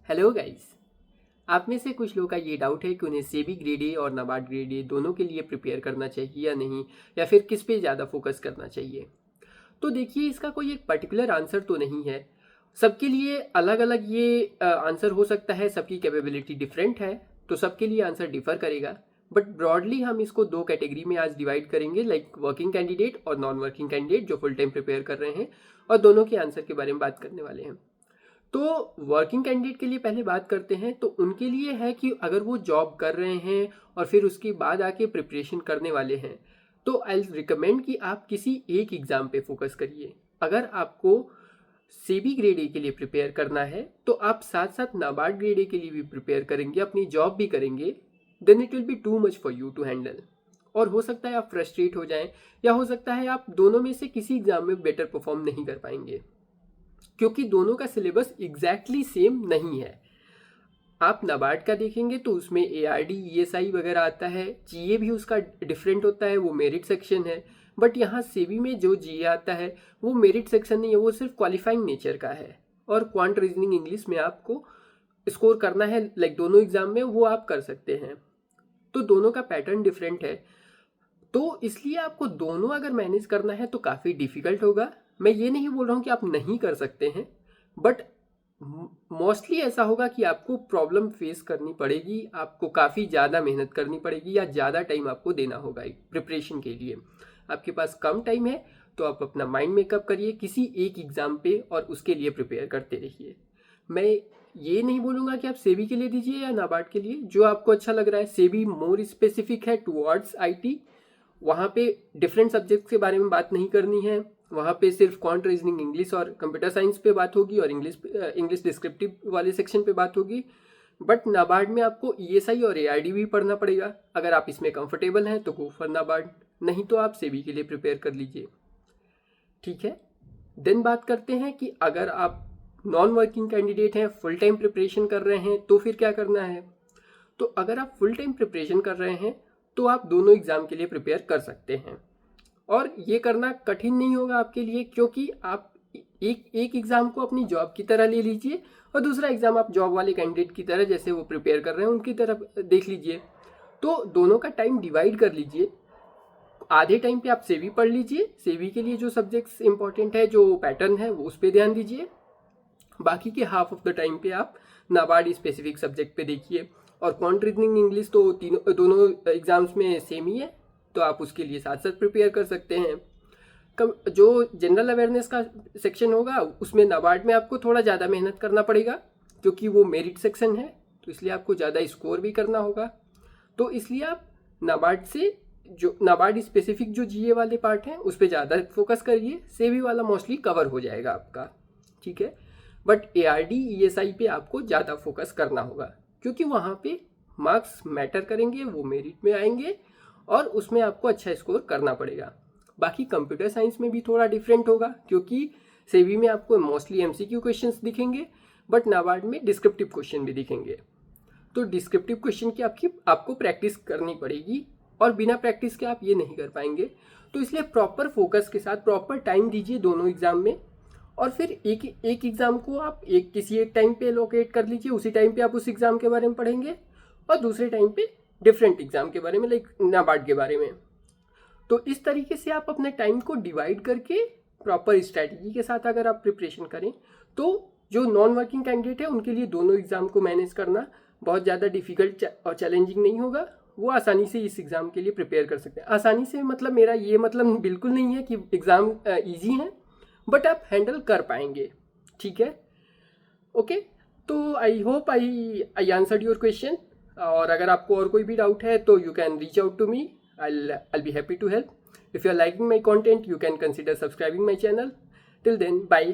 Hello guys. आप में से कुछ लोगों का ये डाउट है कि उन्हें सेबी ग्रेड ए और नाबार्ड ग्रेड ए दोनों के लिए प्रिपेयर करना चाहिए या नहीं, या फिर किस पे ज़्यादा फोकस करना चाहिए। तो देखिए, इसका कोई एक पर्टिकुलर आंसर तो नहीं है। सबके लिए अलग अलग ये आंसर हो सकता है। सबकी कैपेबिलिटी डिफरेंट है, तो सबके लिए आंसर डिफर करेगा। बट ब्रॉडली हम इसको दो कैटेगरी में आज डिवाइड करेंगे, लाइक वर्किंग कैंडिडेट और नॉन वर्किंग कैंडिडेट जो फुल टाइम प्रिपेयर कर रहे हैं, और दोनों के आंसर के बारे में बात करने वाले हैं। तो वर्किंग कैंडिडेट के लिए पहले बात करते हैं। तो उनके लिए है कि अगर वो जॉब कर रहे हैं और फिर उसके बाद आके प्रिपरेशन करने वाले हैं, तो आई रिकमेंड कि आप किसी एक एग्ज़ाम पे फोकस करिए। अगर आपको सेबी ग्रेड ए के लिए प्रिपेयर करना है तो आप साथ साथ नाबार्ड ग्रेड ए के लिए भी प्रिपेयर करेंगे, अपनी जॉब भी करेंगे, then it will be too much for you to handle. और हो सकता है आप फ्रस्ट्रेट हो जाएं, या हो सकता है आप दोनों में से किसी एग्ज़ाम में बेटर परफॉर्म नहीं कर पाएंगे, क्योंकि दोनों का सिलेबस एग्जैक्टली सेम नहीं है। आप नाबार्ड का देखेंगे तो उसमें ARD ESI वगैरह आता है, GA भी उसका डिफरेंट होता है, वो मेरिट सेक्शन है। बट यहाँ सेबी में जो GA आता है वो मेरिट सेक्शन नहीं है, वो सिर्फ क्वालिफाइंग नेचर का है। और क्वांट रीजनिंग इंग्लिश में आपको स्कोर करना है, लाइक दोनों एग्जाम में वो आप कर सकते हैं। तो दोनों का पैटर्न डिफरेंट है, तो इसलिए आपको दोनों अगर मैनेज करना है तो काफ़ी डिफिकल्ट होगा। मैं ये नहीं बोल रहा हूँ कि आप नहीं कर सकते हैं, बट मोस्टली ऐसा होगा कि आपको प्रॉब्लम फेस करनी पड़ेगी, आपको काफ़ी ज़्यादा मेहनत करनी पड़ेगी, या ज़्यादा टाइम आपको देना होगा प्रिपरेशन के लिए। आपके पास कम टाइम है तो आप अपना माइंड मेकअप करिए किसी एक एग्ज़ाम पे और उसके लिए प्रिपेयर करते रहिए। मैं ये नहीं बोलूँगा कि आप सेबी के लिए दीजिए या नाबार्ड के लिए, जो आपको अच्छा लग रहा है। सेबी मोर स्पेसिफिक है टुवर्ड्स IT, वहाँ पे डिफरेंट सब्जेक्ट्स के बारे में बात नहीं करनी है। वहाँ पे सिर्फ क्वांट रीजनिंग इंग्लिश और कंप्यूटर साइंस पे बात होगी, और इंग्लिश डिस्क्रिप्टिव वाले सेक्शन पे बात होगी। बट नाबार्ड में आपको ESI और ARD भी पढ़ना पड़ेगा। अगर आप इसमें कंफर्टेबल हैं तो गो फॉर नाबार्ड, नहीं तो आप सेबी के लिए प्रिपेयर कर लीजिए। ठीक है, देन बात करते हैं कि अगर आप नॉन वर्किंग कैंडिडेट हैं, फुल टाइम प्रिपरेशन कर रहे हैं, तो फिर क्या करना है। तो अगर आप फुल टाइम प्रिपरेशन कर रहे हैं तो आप दोनों एग्ज़ाम के लिए प्रिपेयर कर सकते हैं, और ये करना कठिन नहीं होगा आपके लिए, क्योंकि आप एक एग्ज़ाम को अपनी जॉब की तरह ले लीजिए और दूसरा एग्ज़ाम आप जॉब वाले कैंडिडेट की तरह, जैसे वो प्रिपेयर कर रहे हैं उनकी तरफ देख लीजिए। तो दोनों का टाइम डिवाइड कर लीजिए। आधे टाइम पे आप सेवी पढ़ लीजिए, सेवी के लिए जो सब्जेक्ट्स इंपॉर्टेंट है, जो पैटर्न है, वो उस पर ध्यान दीजिए। बाकी के हाफ ऑफ द टाइम पे आप नाबार्ड स्पेसिफिक सब्जेक्ट पे देखिए। और क्वांट रीजनिंग इंग्लिश तो दोनों एग्जाम्स में सेम ही है, तो आप उसके लिए साथ साथ प्रिपेयर कर सकते हैं। जो जनरल अवेयरनेस का सेक्शन होगा उसमें नाबार्ड में आपको थोड़ा ज़्यादा मेहनत करना पड़ेगा, क्योंकि वो मेरिट सेक्शन है, तो इसलिए आपको ज़्यादा स्कोर भी करना होगा। तो इसलिए आप नाबार्ड से जो नाबार्ड स्पेसिफिक जो GA वाले पार्ट हैं उस पर ज़्यादा फोकस करिए। सेवी वाला मोस्टली कवर हो जाएगा आपका, ठीक है। बट ARD ESI पे आपको ज़्यादा फोकस करना होगा, क्योंकि वहाँ पे मार्क्स मैटर करेंगे, वो मेरिट में आएंगे और उसमें आपको अच्छा स्कोर करना पड़ेगा। बाकी कंप्यूटर साइंस में भी थोड़ा डिफरेंट होगा, क्योंकि सेवी में आपको मोस्टली MCQ क्वेश्चंस दिखेंगे, बट नाबार्ड में डिस्क्रिप्टिव क्वेश्चन भी दिखेंगे। तो डिस्क्रिप्टिव क्वेश्चन की आपको प्रैक्टिस करनी पड़ेगी, और बिना प्रैक्टिस के आप ये नहीं कर पाएंगे। तो इसलिए प्रॉपर फोकस के साथ प्रॉपर टाइम दीजिए दोनों एग्जाम में, और फिर एक एग्ज़ाम को आप किसी एक टाइम पे लोकेट कर लीजिए। उसी टाइम पे आप उस एग्ज़ाम के बारे में पढ़ेंगे, और दूसरे टाइम पे डिफरेंट एग्ज़ाम के बारे में, लाइक नाबार्ड के बारे में। तो इस तरीके से आप अपने टाइम को डिवाइड करके प्रॉपर स्ट्रैटेजी के साथ अगर आप प्रिपरेशन करें, तो जो नॉन वर्किंग कैंडिडेट है उनके लिए दोनों एग्ज़ाम को मैनेज करना बहुत ज़्यादा डिफिकल्ट और चैलेंजिंग नहीं होगा। वो आसानी से इस एग्ज़ाम के लिए प्रिपेयर कर सकते हैं। आसानी से मतलब मेरा ये मतलब बिल्कुल नहीं है कि एग्ज़ाम ईजी है, बट आप हैंडल कर पाएंगे, ठीक है। ओके, तो I hope I answered your question. और अगर आपको और कोई भी डाउट है तो you can reach out to me, I'll be happy to help. If you are liking my content, you can consider subscribing my channel. Till then, bye.